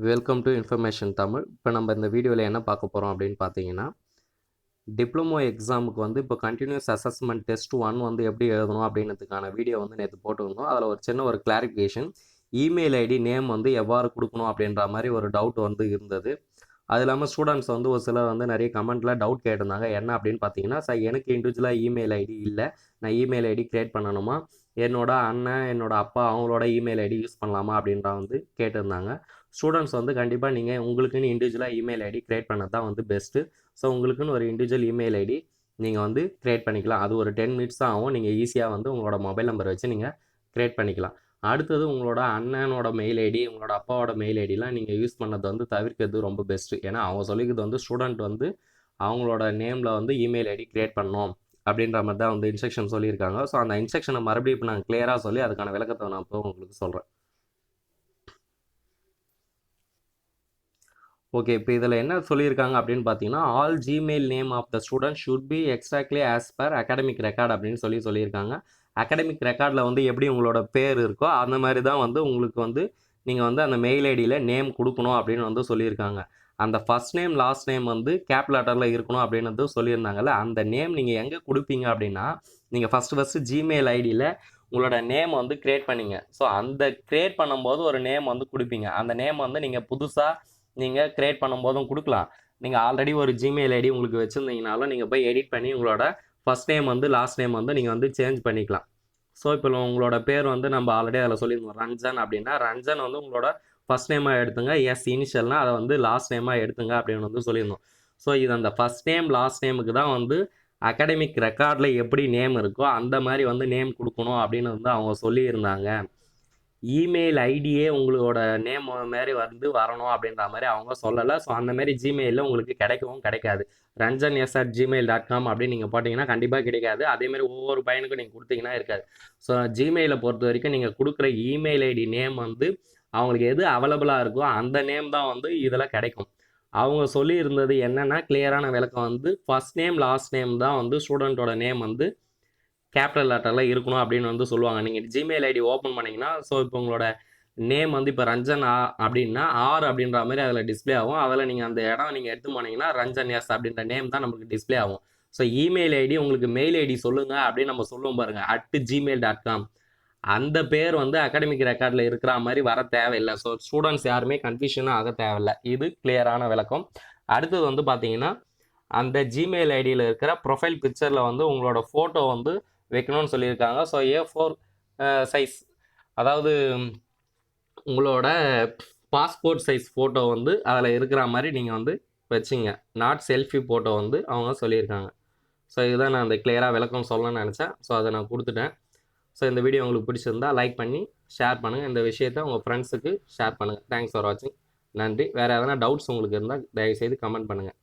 Welcome to information Tamil. இப்போ நம்ம இந்த வீடியோவில் என்ன பார்க்க போகிறோம் அப்படின்னு பார்த்தீங்கன்னா, டிப்ளமோ எக்ஸாமுக்கு வந்து இப்போ கண்டினியூஸ் அசஸ்மெண்ட் டெஸ்ட் 1 வந்து எப்படி எழுதணும் அப்படின்றதுக்கான வீடியோ வந்து நேற்று போட்டிருந்தோம். அதில் ஒரு சின்ன ஒரு கிளாரிஃபிகேஷன், இமெயில் ஐடி நேம் வந்து எவ்வாறு கொடுக்கணும் அப்படின்ற மாதிரி ஒரு டவுட் வந்து இருந்தது. அது இல்லாமல் ஸ்டூடெண்ட்ஸ் வந்து ஒரு சிலர் வந்து நிறைய கமெண்ட்டில் டவுட் கேட்டிருந்தாங்க. என்ன அப்படின்னு பார்த்தீங்கன்னா, சார் எனக்கு இண்டிவிஜுவலாக இமெயில் ஐடி இல்லை, நான் இமெயில் ஐடி க்ரியேட் பண்ணணுமா, என்னோட அண்ணன் என்னோட அப்பா அவங்களோட இமெயில் ஐடி யூஸ் பண்ணலாமா அப்படின்ற வந்து கேட்டிருந்தாங்க. ஸ்டூடெண்ட்ஸ் வந்து கண்டிப்பாக நீங்கள் உங்களுக்குன்னு இண்டிவிஜுவலாக இமெயில் ஐடி க்ரியேட் பண்ணது தான் வந்து பெஸ்ட்டு. ஸோ உங்களுக்குன்னு ஒரு இண்டிவிஜுவல் இமெயில் ஐடி நீங்கள் வந்து க்ரியேட் பண்ணிக்கலாம். அது ஒரு 10 மினிட்ஸ் தான் ஆகும். நீங்கள் ஈஸியாக வந்து உங்களோட மொபைல் நம்பர் வச்சு நீங்கள் க்ரியேட் பண்ணிக்கலாம். அடுத்தது உங்களோட அண்ணனோட மெயில் ஐடி, உங்களோட அப்பாவோட மெயில் ஐடிலாம் நீங்கள் யூஸ் பண்ணது வந்து தவிர்க்கிறது ரொம்ப பெஸ்ட்டு. ஏன்னா அவங்க சொல்லிக்கிறது வந்து ஸ்டூடெண்ட் வந்து அவங்களோட நேமில் வந்து இமெயில் ஐடி க்ரியேட் பண்ணணும் அப்படின்ற மாதிரி தான் வந்து இன்ஸ்ட்ரக்ஷன் சொல்லியிருக்காங்க. ஸோ அந்த இன்ஸ்ட்ரக்ஷனை மறுபடியும் இப்போ நான் கிளியராக சொல்லி அதுக்கான விளக்கத்தை நான் இப்போ உங்களுக்கு சொல்கிறேன். ஓகே, இப்போ இதில் என்ன சொல்லியிருக்காங்க அப்படின்னு பார்த்தீங்கன்னா, all Gmail name of the student should be exactly as per academic record அப்படின்னு சொல்லியிருக்காங்க. அகாடமிக் ரெக்கார்டில் வந்து எப்படி உங்களோட பேர் இருக்கோ அந்த மாதிரி தான் வந்து உங்களுக்கு வந்து நீங்கள் வந்து அந்த மெயில் ஐடியில் நேம் கொடுக்கணும் அப்படின்னு வந்து சொல்லியிருக்காங்க. அந்த ஃபர்ஸ்ட் நேம் லாஸ்ட் நேம் வந்து கேப் லெட்டரில் இருக்கணும் அப்படின்னு சொல்லியிருந்தாங்கல்ல, அந்த நேம் நீங்கள் எங்கே கொடுப்பீங்க அப்படின்னா, நீங்கள் ஃபஸ்ட்டு ஜிமெயில் ஐடியில் உங்களோட நேம் வந்து க்ரியேட் பண்ணிங்க. ஸோ அந்த க்ரியேட் பண்ணும்போது ஒரு நேம் வந்து கொடுப்பீங்க. அந்த நேம் வந்து நீங்கள் புதுசாக நீங்கள் க்ரியேட் பண்ணும்போதும் கொடுக்கலாம். நீங்கள் ஆல்ரெடி ஒரு ஜிமெயில் ஐடி உங்களுக்கு வச்சுருந்தீங்கனாலும் நீங்கள் போய் எடிட் பண்ணி உங்களோட ஃபஸ்ட் நேம் வந்து லாஸ்ட் நேம் வந்து நீங்கள் வந்து சேஞ்ச் பண்ணிக்கலாம். ஸோ இப்போ உங்களோட பேர் வந்து நம்ம ஆல்ரெடி அதில் சொல்லியிருந்தோம் ரஞ்சன் அப்படின்னா, ரஞ்சன் வந்து உங்களோட ஃபஸ்ட் நேமாக எடுத்துங்க. எஸ் இனிஷியல்னால் அதை வந்து லாஸ்ட் நேமாக எடுத்துங்க அப்படின்னு வந்து சொல்லியிருந்தோம். ஸோ இது அந்த ஃபஸ்ட் நேம் லாஸ்ட் நேமுக்கு தான் வந்து அகாடமிக் ரெக்கார்டில் எப்படி நேம் இருக்கோ அந்த மாதிரி வந்து நேம் கொடுக்கணும் அப்படின்னு வந்து அவங்க சொல்லியிருந்தாங்க. இமெயில் ஐடியே உங்களோட நேம் மாரி வந்து வரணும் அப்படின்ற மாதிரி அவங்க சொல்லலை. ஸோ அந்த மாதிரி ஜிமெயிலில் உங்களுக்கு கிடைக்கவும் கிடைக்காது. ranjan@gmail.com அப்படின்னு நீங்கள் போட்டிங்கன்னா கண்டிப்பாக கிடைக்காது. அதேமாதிரி ஒவ்வொரு பையனுக்கும் நீங்கள் கொடுத்தீங்கன்னா இருக்காது. ஸோ ஜிமெயிலை பொறுத்த வரைக்கும் நீங்கள் கொடுக்குற இமெயில் ஐடி நேம் வந்து அவங்களுக்கு எது அவைலபிளாக இருக்கோ அந்த நேம் தான் வந்து இதில் கிடைக்கும். அவங்க சொல்லியிருந்தது என்னென்னா, கிளியரான விளக்கம் வந்து ஃபஸ்ட் நேம் லாஸ்ட் நேம் தான் வந்து ஸ்டூடெண்ட்டோட நேம் வந்து கேபிட்டல் லெட்டரில் இருக்கணும் அப்படின்னு வந்து சொல்லுவாங்க. நீங்கள் ஜிமெயில் ஐடி ஓப்பன் பண்ணிங்கன்னா, ஸோ இப்போ உங்களோட நேம் வந்து இப்போ ரஞ்சன் அப்படின்னா ஆர் அப்படின்ற மாதிரி அதில் டிஸ்பிளே ஆகும். அதில் நீங்கள் அந்த இடம் நீங்கள் எடுத்து போனீங்கன்னா ரஞ்சன் எஸ் அப்படின்ற நேம் தான் நமக்கு டிஸ்பிளே ஆகும். ஸோ இமெயில் ஐடி உங்களுக்கு மெயில் ஐடி சொல்லுங்கள் அப்படின்னு நம்ம சொல்லுவோம் பாருங்கள், @gmail.com. அந்த பேர் வந்து அகாடமிக் ரெக்கார்டில் இருக்கிற மாதிரி வர தேவையில்லை. ஸோ ஸ்டூடெண்ட்ஸ் யாருமே கன்ஃபியூஷனாக ஆக தேவையில்லை. இது கிளியரான விளக்கம். அடுத்தது வந்து பார்த்தீங்கன்னா, அந்த ஜிமெயில் ஐடியில் இருக்கிற ப்ரொஃபைல் பிக்சரில் வந்து உங்களோட ஃபோட்டோ வந்து வைக்கணும்னு சொல்லியிருக்காங்க. ஸோ A4 சைஸ், அதாவது உங்களோட பாஸ்போர்ட் சைஸ் ஃபோட்டோ வந்து அதில் இருக்கிற மாதிரி நீங்கள் வந்து வச்சிங்க. நாட் செல்ஃபி ஃபோட்டோ வந்து அவங்க சொல்லியிருக்காங்க. ஸோ இதுதான் நான் அந்த கிளியராக விளக்கம் சொல்லணும்னு நினச்சேன். ஸோ அதை நான் கொடுத்துட்டேன். ஸோ இந்த வீடியோ உங்களுக்கு பிடிச்சிருந்தா லைக் பண்ணி ஷேர் பண்ணுங்கள். இந்த விஷயத்தை உங்கள் ஃப்ரெண்ட்ஸுக்கு ஷேர் பண்ணுங்கள். தேங்க்ஸ் ஃபார் வாட்சிங். நன்றி. வேறு எதனா டவுட்ஸ் உங்களுக்கு இருந்தால் தயவுசெய்து கமெண்ட் பண்ணுங்கள்.